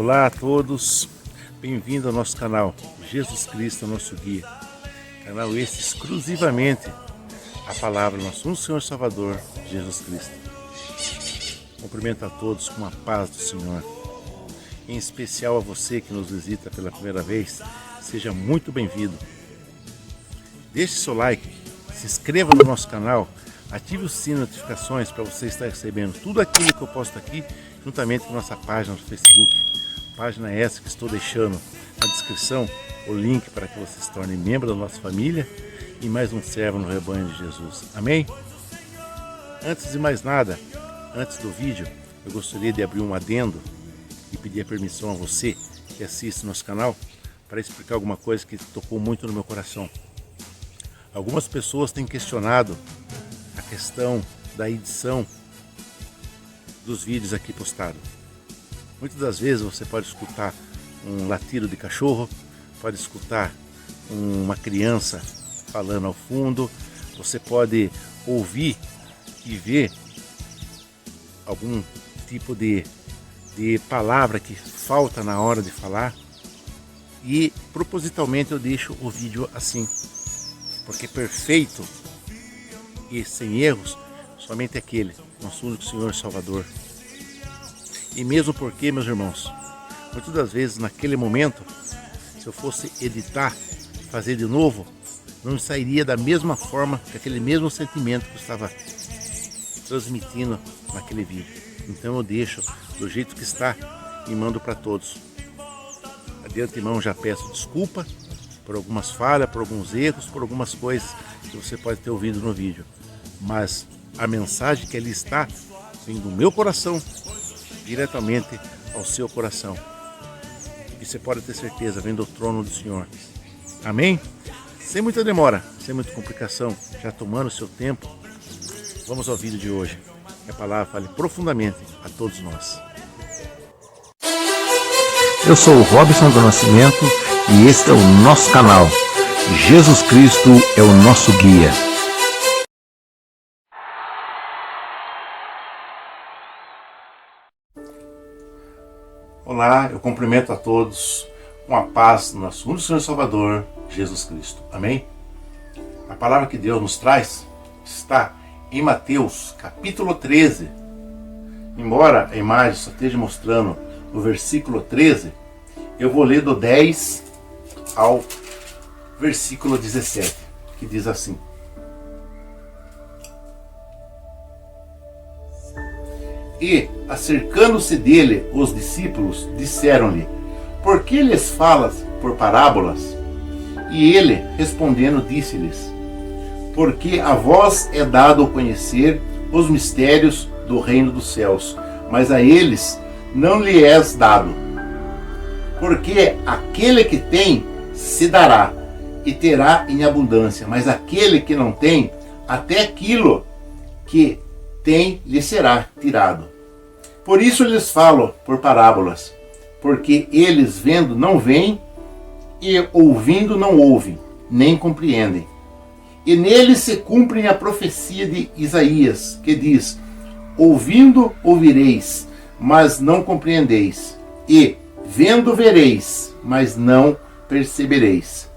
Olá a todos, bem-vindo ao nosso canal Jesus Cristo, nosso guia. Canal esse exclusivamente a palavra do nosso Senhor Salvador, Jesus Cristo. Cumprimento a todos com a paz do Senhor. Em especial a você que nos visita pela primeira vez, seja muito bem-vindo. Deixe seu like, se inscreva no nosso canal, ative o sino de notificações para você estar recebendo tudo aquilo que eu posto aqui, juntamente com nossa página no Facebook. Página essa que estou deixando na descrição, o link para que você se torne membro da nossa família e mais um servo no rebanho de Jesus. Amém? Antes de mais nada, antes do vídeo, eu gostaria de abrir um adendo e pedir a permissão a você que assiste nosso canal para explicar alguma coisa que tocou muito no meu coração. Algumas pessoas têm questionado a questão da edição dos vídeos aqui postados. Muitas das vezes você pode escutar um latido de cachorro, pode escutar uma criança falando ao fundo, você pode ouvir e ver algum tipo de palavra que falta na hora de falar, e propositalmente eu deixo o vídeo assim, porque perfeito e sem erros somente aquele, nosso único Senhor e Salvador. E mesmo porque, meus irmãos, muitas das vezes naquele momento, se eu fosse editar, fazer de novo, não sairia da mesma forma, com aquele mesmo sentimento que eu estava transmitindo naquele vídeo. Então eu deixo do jeito que está e mando para todos. De antemão já peço desculpa por algumas falhas, por alguns erros, por algumas coisas que você pode ter ouvido no vídeo. Mas a mensagem que ali está vem do meu coração diretamente ao seu coração. E você pode ter certeza, vem do trono do Senhor. Amém? Sem muita demora, sem muita complicação, já tomando o seu tempo, vamos ao vídeo de hoje. Que a palavra fale profundamente a todos nós. Eu sou o Robson do Nascimento e este é o nosso canal. Jesus Cristo é o nosso guia. Olá, eu cumprimento a todos com a paz do nosso único Senhor Salvador, Jesus Cristo. Amém? A palavra que Deus nos traz está em Mateus, capítulo 13. Embora a imagem só esteja mostrando o versículo 13, eu vou ler do 10 ao versículo 17, que diz assim: E, acercando-se dele, os discípulos disseram-lhe: Por que lhes falas por parábolas? E ele, respondendo, disse-lhes: Porque a vós é dado conhecer os mistérios do reino dos céus, mas a eles não lhe és dado. Porque aquele que tem, se dará, e terá em abundância, mas aquele que não tem, até aquilo que tem lhe será tirado. Por isso lhes falo por parábolas, porque eles vendo não veem, e ouvindo não ouvem, nem compreendem. E neles se cumpre a profecia de Isaías, que diz: Ouvindo ouvireis, mas não compreendeis, e vendo vereis, mas não percebereis.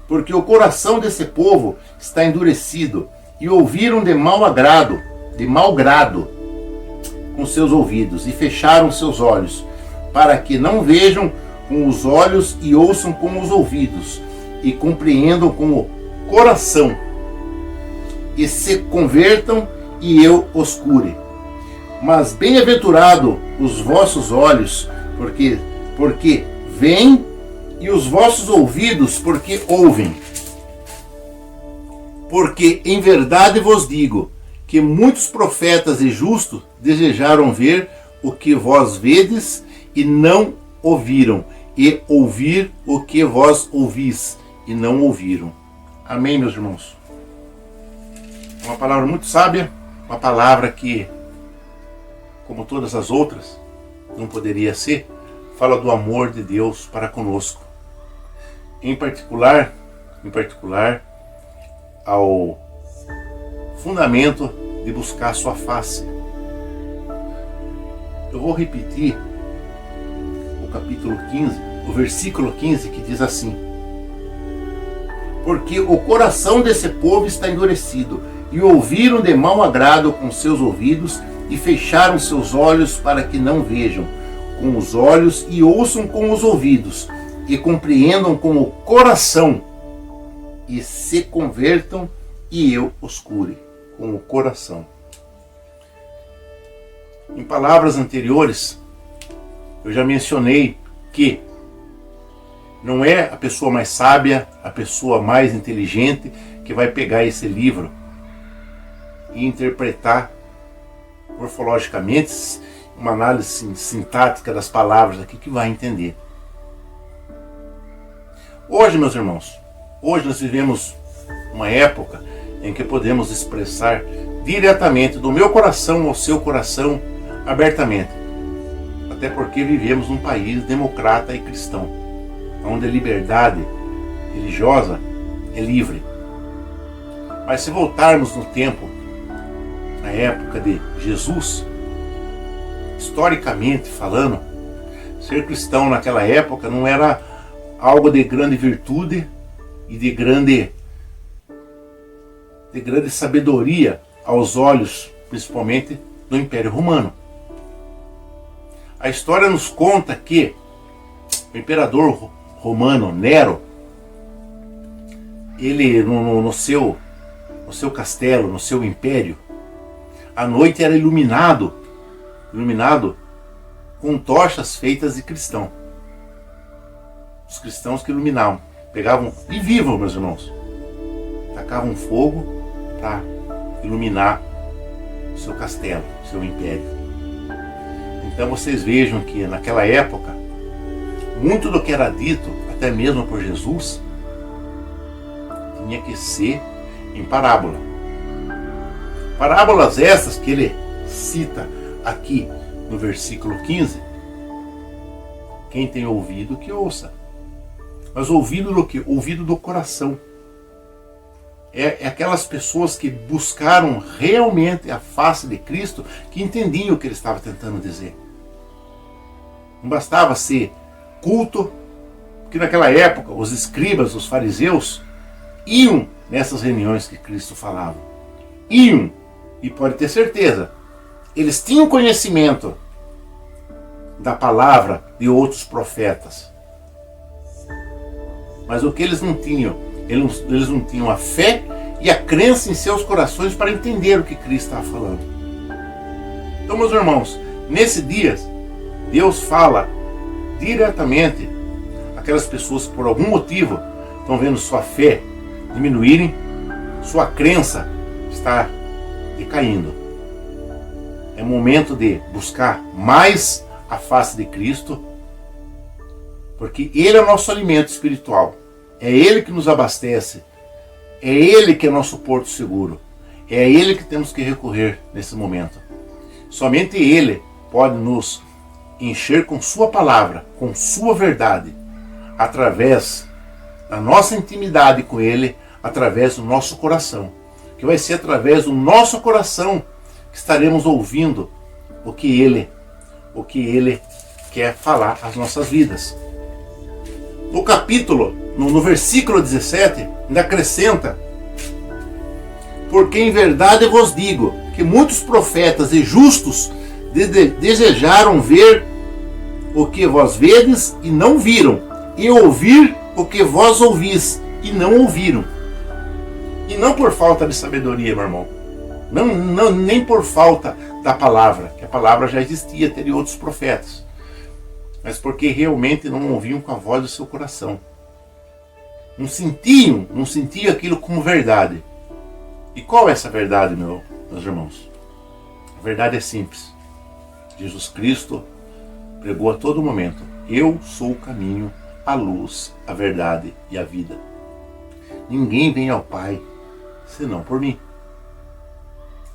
Porque o coração desse povo está endurecido, e ouviram de mau grado com seus ouvidos, e fecharam seus olhos, para que não vejam com os olhos e ouçam com os ouvidos, e compreendam com o coração, e se convertam, e eu os cure. Mas bem-aventurado os vossos olhos, porque veem, e os vossos ouvidos, porque ouvem. Porque em verdade vos digo, que muitos profetas e justos desejaram ver o que vós vedes e não ouviram, e ouvir o que vós ouvis e não ouviram. Amém, meus irmãos? Uma palavra muito sábia, uma palavra que, como todas as outras, não poderia ser, fala do amor de Deus para conosco. Em particular, ao fundamento de buscar a sua face. Eu vou repetir o capítulo 15, o versículo 15, que diz assim: porque o coração desse povo está endurecido, e ouviram de mau agrado com seus ouvidos, e fecharam seus olhos para que não vejam com os olhos, e ouçam com os ouvidos, e compreendam com o coração, e se convertam, e eu os cure. Com o coração. Em palavras anteriores, eu já mencionei que não é a pessoa mais sábia, a pessoa mais inteligente que vai pegar esse livro e interpretar morfologicamente, uma análise sintática das palavras aqui, que vai entender. Hoje, meus irmãos, hoje nós vivemos uma época em que podemos expressar diretamente do meu coração ao seu coração, abertamente. Até porque vivemos num país democrata e cristão, onde a liberdade religiosa é livre. Mas se voltarmos no tempo, na época de Jesus, historicamente falando, ser cristão naquela época não era algo de grande virtude e de grande sabedoria aos olhos, principalmente do Império Romano. A história nos conta que o imperador romano Nero, ele no seu castelo, no seu império, à noite era iluminado com tochas feitas de cristão. Os cristãos que iluminavam, pegavam e vivam, meus irmãos, tacavam fogo para iluminar o seu castelo, o seu império. Então vocês vejam que naquela época, muito do que era dito, até mesmo por Jesus, tinha que ser em parábola. Parábolas essas que ele cita aqui no versículo 15. Quem tem ouvido, que ouça. Mas ouvido do que? Ouvido do coração. É aquelas pessoas que buscaram realmente a face de Cristo, que entendiam o que ele estava tentando dizer. Não bastava ser culto, porque naquela época os escribas, os fariseus, iam nessas reuniões que Cristo falava. Iam, e pode ter certeza, eles tinham conhecimento da palavra de outros profetas. Mas o que eles não tinham? Eles não tinham a fé e a crença em seus corações para entender o que Cristo estava falando. Então, meus irmãos, nesse dia, Deus fala diretamente àquelas pessoas que por algum motivo estão vendo sua fé diminuírem, sua crença está decaindo. É momento de buscar mais a face de Cristo, porque Ele é o nosso alimento espiritual. É Ele que nos abastece. É Ele que é nosso porto seguro. É a Ele que temos que recorrer nesse momento. Somente Ele pode nos encher com Sua palavra, com Sua verdade, através da nossa intimidade com Ele, através do nosso coração. Que vai ser através do nosso coração que estaremos ouvindo o que Ele quer falar às nossas vidas. No capítulo, no versículo 17, ainda acrescenta: porque em verdade vos digo que muitos profetas e justos desejaram ver o que vós vedes e não viram, e ouvir o que vós ouvis e não ouviram. E não por falta de sabedoria, meu irmão. Não, nem por falta da palavra, que a palavra já existia, teria outros profetas. Mas porque realmente não ouviam com a voz do seu coração. Não sentiam aquilo como verdade. E qual é essa verdade, meus irmãos? A verdade é simples. Jesus Cristo pregou a todo momento: eu sou o caminho, a luz, a verdade e a vida. Ninguém vem ao Pai senão por mim.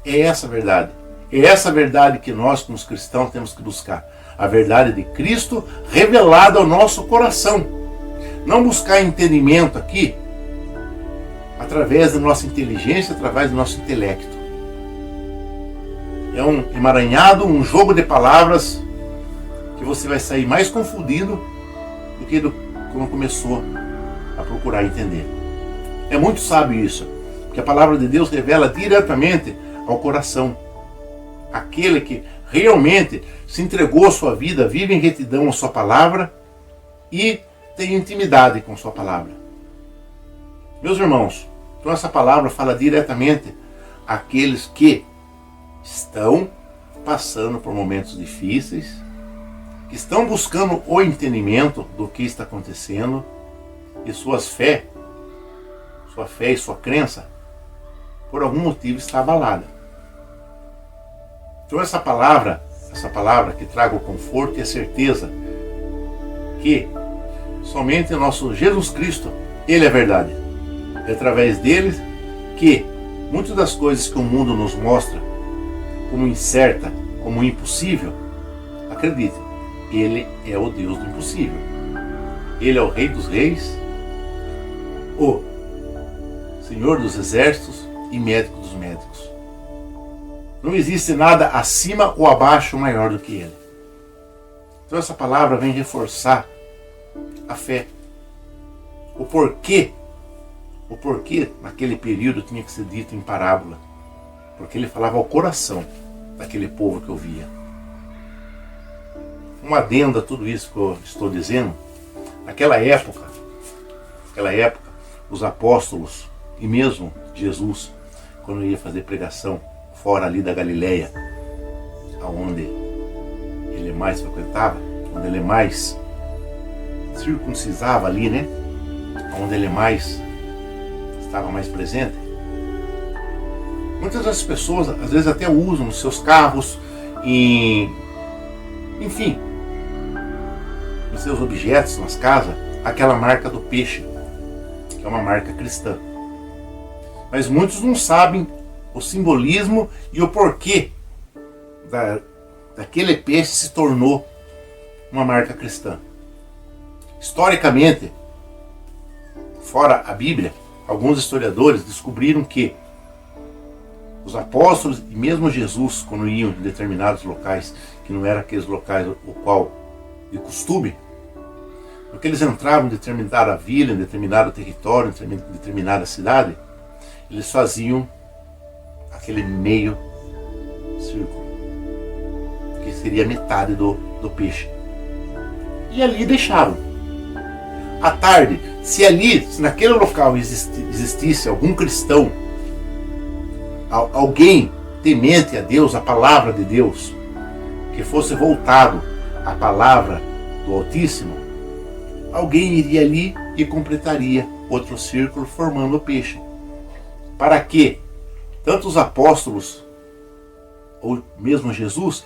É essa a verdade. É essa verdade que nós, como cristãos, temos que buscar. A verdade de Cristo revelada ao nosso coração. Não buscar entendimento aqui através da nossa inteligência, através do nosso intelecto. É um emaranhado, um jogo de palavras que você vai sair mais confundido do que quando começou a procurar entender. É muito sábio isso, porque a palavra de Deus revela diretamente ao coração. Aquele que realmente se entregou à sua vida, vive em retidão à sua palavra e tem intimidade com sua palavra. Meus irmãos, então essa palavra fala diretamente àqueles que estão passando por momentos difíceis, que estão buscando o entendimento do que está acontecendo e sua fé e sua crença, por algum motivo está abalada. Então essa palavra que traga o conforto e a certeza que somente o nosso Jesus Cristo, Ele é a verdade. É através dele que muitas das coisas que o mundo nos mostra como incerta, como impossível, acredite, Ele é o Deus do impossível. Ele é o Rei dos Reis, o Senhor dos Exércitos e Médico dos Médicos. Não existe nada acima ou abaixo maior do que Ele. Então essa palavra vem reforçar a fé. O porquê naquele período tinha que ser dito em parábola. Porque ele falava ao coração daquele povo que ouvia. Um adendo a tudo isso que eu estou dizendo, naquela época, os apóstolos e mesmo Jesus, quando ia fazer pregação fora ali da Galileia, aonde ele mais frequentava, onde ele mais circuncisava ali, né? Onde ele estava mais presente. Muitas das pessoas, às vezes, até usam nos seus carros, enfim, nos seus objetos, nas casas, aquela marca do peixe, que é uma marca cristã. Mas muitos não sabem o simbolismo e o porquê daquele peixe se tornou uma marca cristã. Historicamente, fora a Bíblia, alguns historiadores descobriram que os apóstolos e mesmo Jesus, quando iam em determinados locais, que não eram aqueles locais o qual de costume, porque eles entravam em determinada vila, em determinado território, em determinada cidade, eles faziam aquele meio círculo, que seria metade do peixe. E ali deixavam. À tarde, se naquele local existisse algum cristão, alguém temente a Deus, a palavra de Deus, que fosse voltado à palavra do Altíssimo, alguém iria ali e completaria outro círculo formando o peixe. Para que tanto os apóstolos ou mesmo Jesus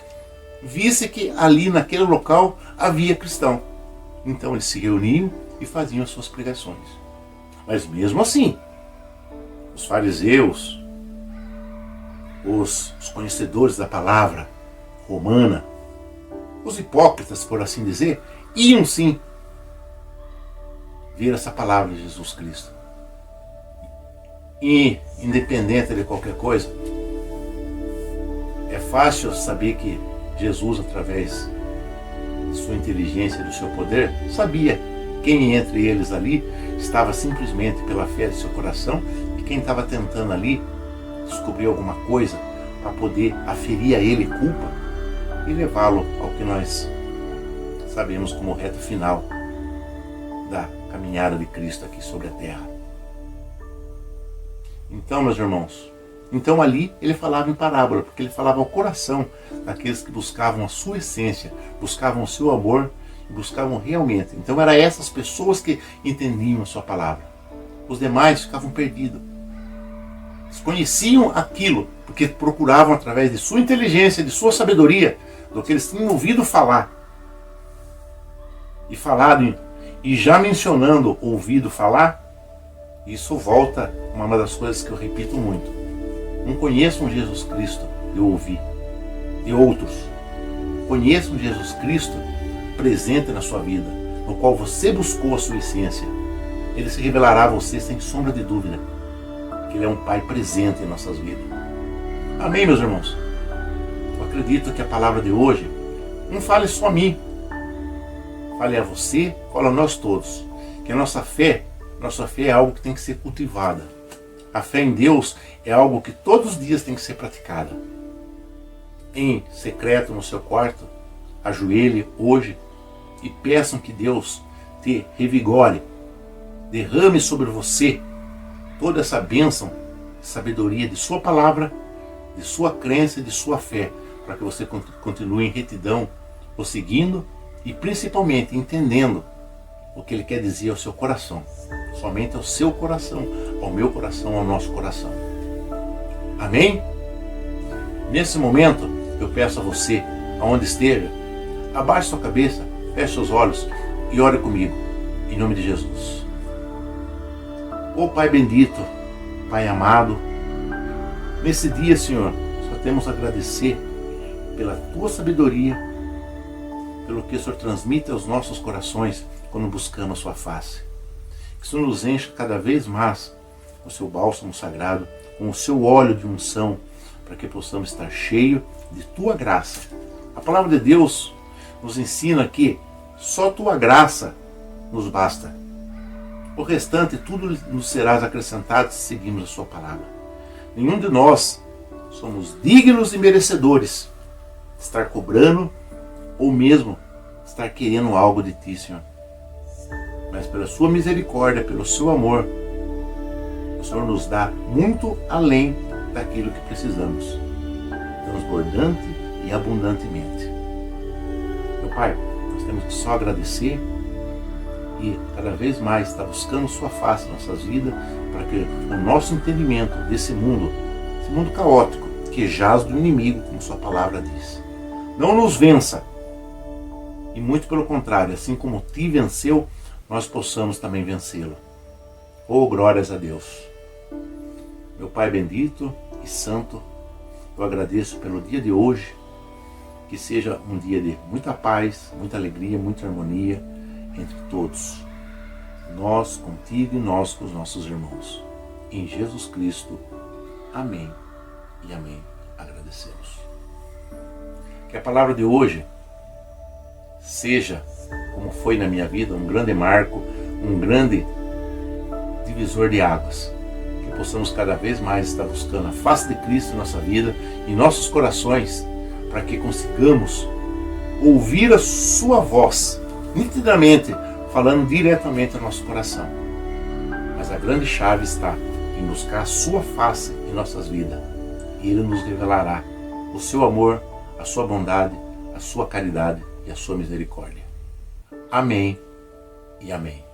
visse que ali naquele local havia cristão. Então eles se reuniam e faziam as suas pregações. Mas mesmo assim, os fariseus, os conhecedores da palavra romana, os hipócritas, por assim dizer, iam sim ver essa palavra de Jesus Cristo. E, independente de qualquer coisa, é fácil saber que Jesus, através de sua inteligência e do seu poder, sabia quem entre eles ali estava simplesmente pela fé de seu coração e quem estava tentando ali descobrir alguma coisa para poder aferir a ele culpa e levá-lo ao que nós sabemos como reta final da caminhada de Cristo aqui sobre a terra. Então, meus irmãos, ali ele falava em parábola, porque ele falava ao coração daqueles que buscavam a sua essência, buscavam o seu amor e buscavam realmente. Então eram essas pessoas que entendiam a sua palavra. Os demais ficavam perdidos. Eles conheciam aquilo, porque procuravam através de sua inteligência, de sua sabedoria, do que eles tinham ouvido falar. E falado, e já mencionando ouvido falar, isso volta a uma das coisas que eu repito muito. Não conheçam Jesus Cristo de ouvir, de outros. Conheçam Jesus Cristo presente na sua vida, no qual você buscou a sua essência. Ele se revelará a você sem sombra de dúvida, que Ele é um Pai presente em nossas vidas. Amém, meus irmãos? Eu acredito que a palavra de hoje não fale só a mim, fale a você, fale a nós todos, que a nossa fé é algo que tem que ser cultivada. A fé em Deus é algo que todos os dias tem que ser praticada. Em secreto, no seu quarto, ajoelhe hoje e peçam que Deus te revigore, derrame sobre você toda essa bênção, sabedoria de sua palavra, de sua crença e de sua fé, para que você continue em retidão, o seguindo e principalmente entendendo o que Ele quer dizer ao seu coração. Somente ao seu coração, ao meu coração, ao nosso coração. Amém? Nesse momento, eu peço a você, aonde esteja, abaixe sua cabeça, feche seus olhos e ore comigo, em nome de Jesus. Ó Pai bendito, Pai amado, nesse dia, Senhor, só temos a agradecer pela Tua sabedoria, pelo que o Senhor transmite aos nossos corações quando buscamos a Sua face. Que o Senhor nos encha cada vez mais com o Seu bálsamo sagrado, com o Seu óleo de unção, para que possamos estar cheios de Tua graça. A palavra de Deus nos ensina que só Tua graça nos basta. O restante, tudo nos será acrescentado se seguirmos a Sua palavra. Nenhum de nós somos dignos e merecedores de estar cobrando ou mesmo estar querendo algo de Ti, Senhor. Mas pela Sua misericórdia, pelo Seu amor, o Senhor nos dá muito além daquilo que precisamos, transbordante e abundantemente. Meu Pai, nós temos que só agradecer e cada vez mais estar buscando Sua face em nossas vidas, para que o nosso entendimento desse mundo, esse mundo caótico, que jaz do inimigo, como Sua palavra diz, não nos vença, e muito pelo contrário, assim como Ti venceu, nós possamos também vencê-lo. Oh, glórias a Deus. Meu Pai bendito e santo, eu agradeço pelo dia de hoje, que seja um dia de muita paz, muita alegria, muita harmonia entre todos. Nós contigo e nós com os nossos irmãos. Em Jesus Cristo. Amém e amém. Agradecemos. Que a palavra de hoje seja, como foi na minha vida, um grande marco, um grande divisor de águas. Que possamos cada vez mais estar buscando a face de Cristo em nossa vida, em nossos corações, para que consigamos ouvir a Sua voz, nitidamente, falando diretamente ao nosso coração. Mas a grande chave está em buscar a Sua face em nossas vidas. E Ele nos revelará o Seu amor, a Sua bondade, a Sua caridade e a Sua misericórdia. Amém e amém.